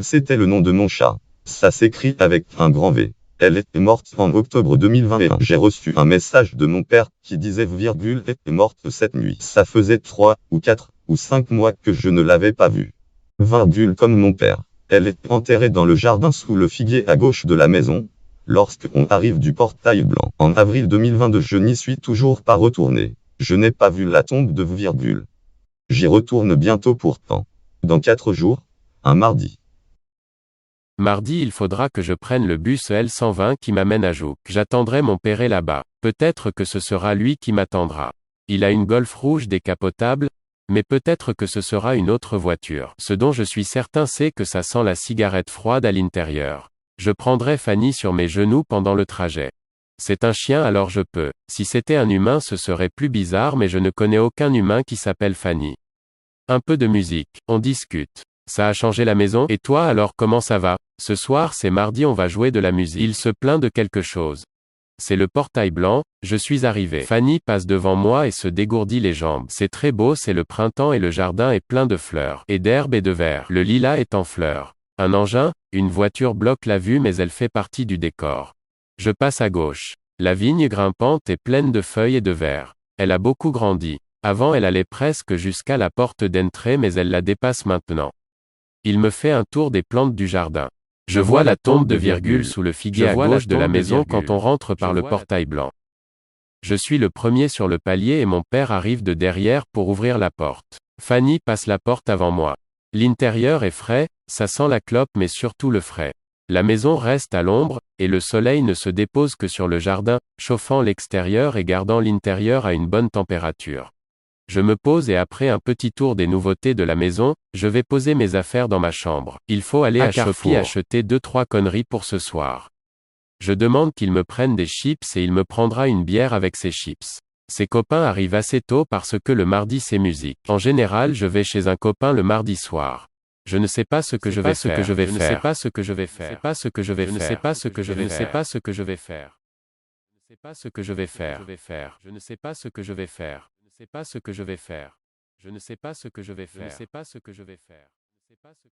C'était le nom de mon chat. Ça s'écrit avec un grand V. Elle est morte en octobre 2021. J'ai reçu un message de mon père qui disait est morte cette nuit. Ça faisait 3 ou 4 ou 5 mois que je ne l'avais pas vue. Comme mon père. Elle est enterrée dans le jardin sous le figuier à gauche de la maison. Lorsqu'on arrive du portail blanc en avril 2022, je n'y suis toujours pas retourné. Je n'ai pas vu la tombe de J'y retourne bientôt pourtant. Dans 4 jours, un mardi. Mardi, il faudra que je prenne le bus L120 qui m'amène à Jouques. J'attendrai mon père là-bas. Peut-être que ce sera lui qui m'attendra. Il a une Golf rouge décapotable, mais peut-être que ce sera une autre voiture. Ce dont je suis certain, c'est que ça sent la cigarette froide à l'intérieur. Je prendrai Fanny sur mes genoux pendant le trajet. C'est un chien, alors je peux. Si c'était un humain, ce serait plus bizarre, mais je ne connais aucun humain qui s'appelle Fanny. Un peu de musique, on discute. Ça a changé la maison, et toi alors comment ça va? Ce soir c'est mardi, on va jouer de la musique. Il se plaint de quelque chose. C'est le portail blanc, je suis arrivé. Fanny passe devant moi et se dégourdit les jambes. C'est très beau, c'est le printemps et le jardin est plein de fleurs, et d'herbes et de verre. Le lilas est en fleurs. Un engin, une voiture bloque la vue, mais elle fait partie du décor. Je passe à gauche. La vigne grimpante est pleine de feuilles et de verre. Elle a beaucoup grandi. Avant elle allait presque jusqu'à la porte d'entrée, mais elle la dépasse maintenant. Il me fait un tour des plantes du jardin. Je vois la tombe de virgule sous le figuier à gauche de la maison quand on rentre par le portail blanc. Je suis le premier sur le palier et mon père arrive de derrière pour ouvrir la porte. Fanny passe la porte avant moi. L'intérieur est frais, ça sent la clope mais surtout le frais. La maison reste à l'ombre, et le soleil ne se dépose que sur le jardin, chauffant l'extérieur et gardant l'intérieur à une bonne température. Je me pose et après un petit tour des nouveautés de la maison, je vais poser mes affaires dans ma chambre. Il faut aller à Carrefour acheter 2-3 conneries pour ce soir. Je demande qu'il me prenne des chips et il me prendra une bière avec ses chips. Ses copains arrivent assez tôt parce que le mardi c'est musique. En général, je vais chez un copain le mardi soir. Je ne sais pas ce que je vais faire. Je ne sais pas ce que je vais faire. Je ne sais pas ce que je vais faire. Je ne sais pas ce que je vais faire. Je ne sais pas ce que je vais faire. Je ne sais pas ce que je vais faire. Je ne sais pas ce que je vais faire. Je ne sais pas ce que je vais faire. Je ne sais pas ce que je vais faire. Je ne sais pas ce que je vais faire. Je ne sais pas ce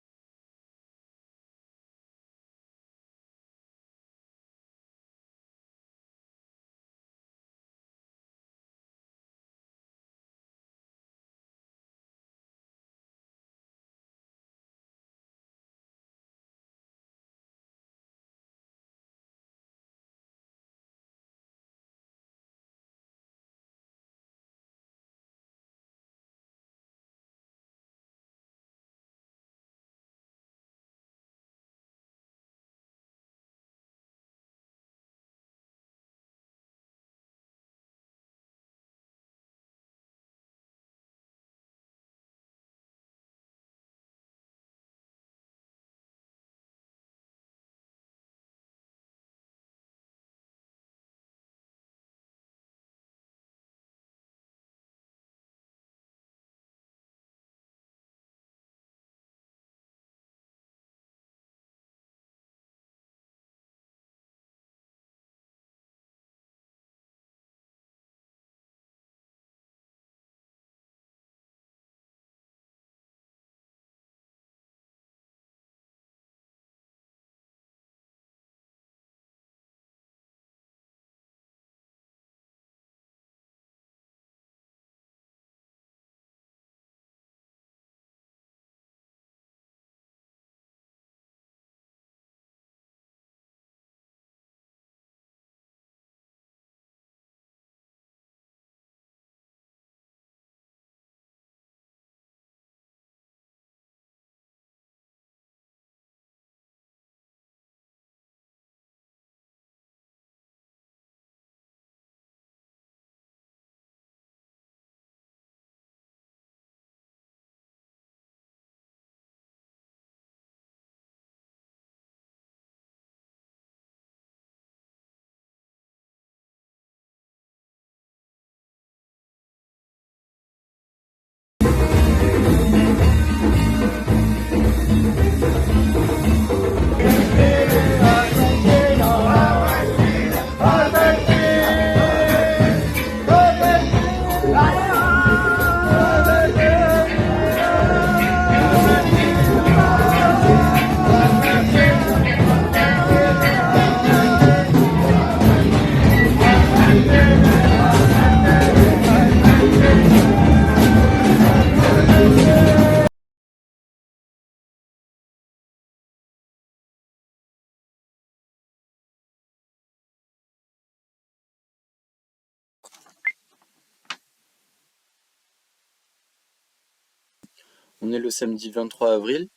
On est le samedi 23 avril.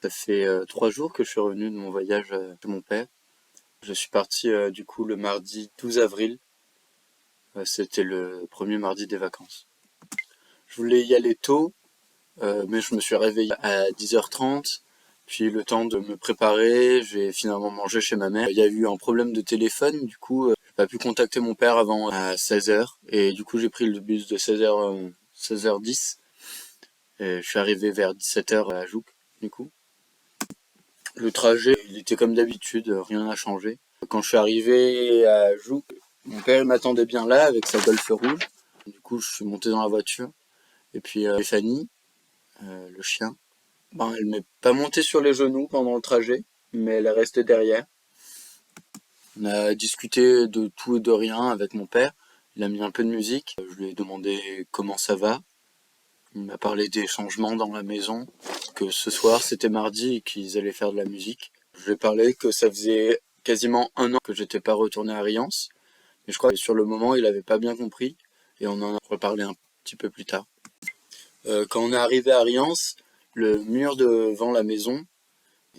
Ça fait 3 jours que je suis revenu de mon voyage de mon père. Je suis parti du coup le mardi 12 avril. C'était le premier mardi des vacances. Je voulais y aller tôt, mais je me suis réveillé à 10h30. Puis le temps de me préparer, j'ai finalement mangé chez ma mère. Il y a eu un problème de téléphone, du coup, j'ai pas pu contacter mon père avant à 16h. Et du coup, j'ai pris le bus de 16h10. Et je suis arrivé vers 17h à Jouques, du coup. Le trajet, il était comme d'habitude, rien n'a changé. Quand je suis arrivé à Jouques, mon père m'attendait bien là avec sa Golf rouge. Du coup, je suis monté dans la voiture. Et puis Fanny, le chien, elle m'est pas montée sur les genoux pendant le trajet, mais elle est restée derrière. On a discuté de tout et de rien avec mon père. Il a mis un peu de musique. Je lui ai demandé comment ça va. Il m'a parlé des changements dans la maison, que ce soir c'était mardi et qu'ils allaient faire de la musique. Je lui ai parlé que ça faisait quasiment 1 an que j'étais pas retourné à Riance. Mais je crois que sur le moment il avait pas bien compris et on en a reparlé un petit peu plus tard. Quand on est arrivé à Riance, le mur devant la maison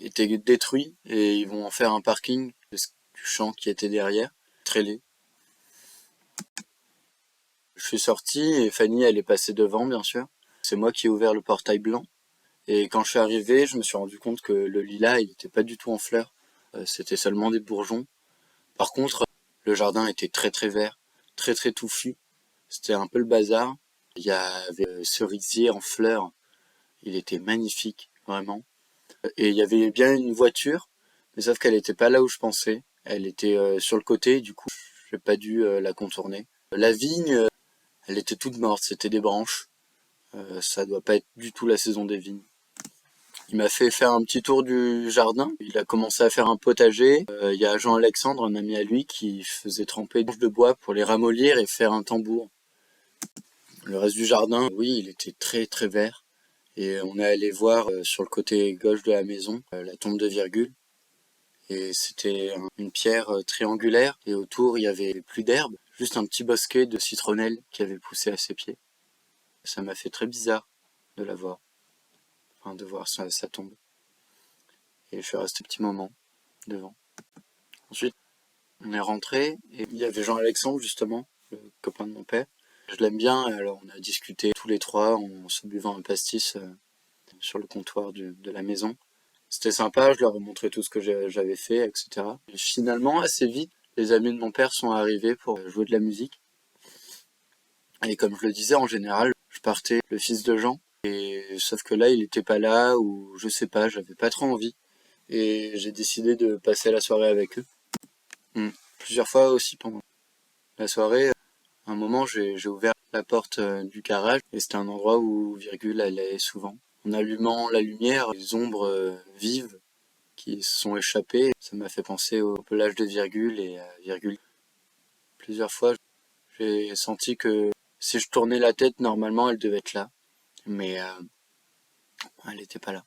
était détruit et ils vont en faire un parking du champ qui était derrière, très laid. Je suis sorti et Fanny elle est passée devant bien sûr. C'est moi qui ai ouvert le portail blanc. Et quand je suis arrivé, je me suis rendu compte que le lilas, il était pas du tout en fleurs. C'était seulement des bourgeons. Par contre, le jardin était très très vert, très très touffu. C'était un peu le bazar. Il y avait cerisier en fleurs. Il était magnifique, vraiment. Et il y avait bien une voiture, mais sauf qu'elle était pas là où je pensais. Elle était sur le côté, du coup, j'ai pas dû la contourner. La vigne, elle était toute morte, c'était des branches. Ça doit pas être du tout la saison des vignes. Il m'a fait faire un petit tour du jardin. Il a commencé à faire un potager. Il y a Jean-Alexandre, un ami à lui, qui faisait tremper des branches de bois pour les ramollir et faire un tambour. Le reste du jardin, oui, il était très très vert. Et on est allé voir sur le côté gauche de la maison la tombe de Virgule. Et c'était une pierre triangulaire. Et autour, il y avait plus d'herbe, juste un petit bosquet de citronnelle qui avait poussé à ses pieds. Ça m'a fait très bizarre de la voir, enfin de voir sa tombe. Et je suis resté un petit moment devant. Ensuite, on est rentré et il y avait Jean-Alexandre justement, le copain de mon père. Je l'aime bien, alors on a discuté tous les trois en se buvant un pastis sur le comptoir de la maison. C'était sympa, je leur ai montré tout ce que j'avais fait, etc. Et finalement, assez vite, les amis de mon père sont arrivés pour jouer de la musique. Et comme je le disais, en général, je partais le fils de Jean. Et sauf que là, il était pas là, ou je sais pas, j'avais pas trop envie. Et j'ai décidé de passer la soirée avec eux. Plusieurs fois aussi pendant la soirée, à un moment, j'ai ouvert la porte du garage et c'était un endroit où Virgule allait souvent. En allumant la lumière, les ombres vives qui se sont échappées, ça m'a fait penser au pelage de Virgule et à Virgule. Plusieurs fois, j'ai senti que si je tournais la tête, normalement, elle devait être là. Mais elle n'était pas là.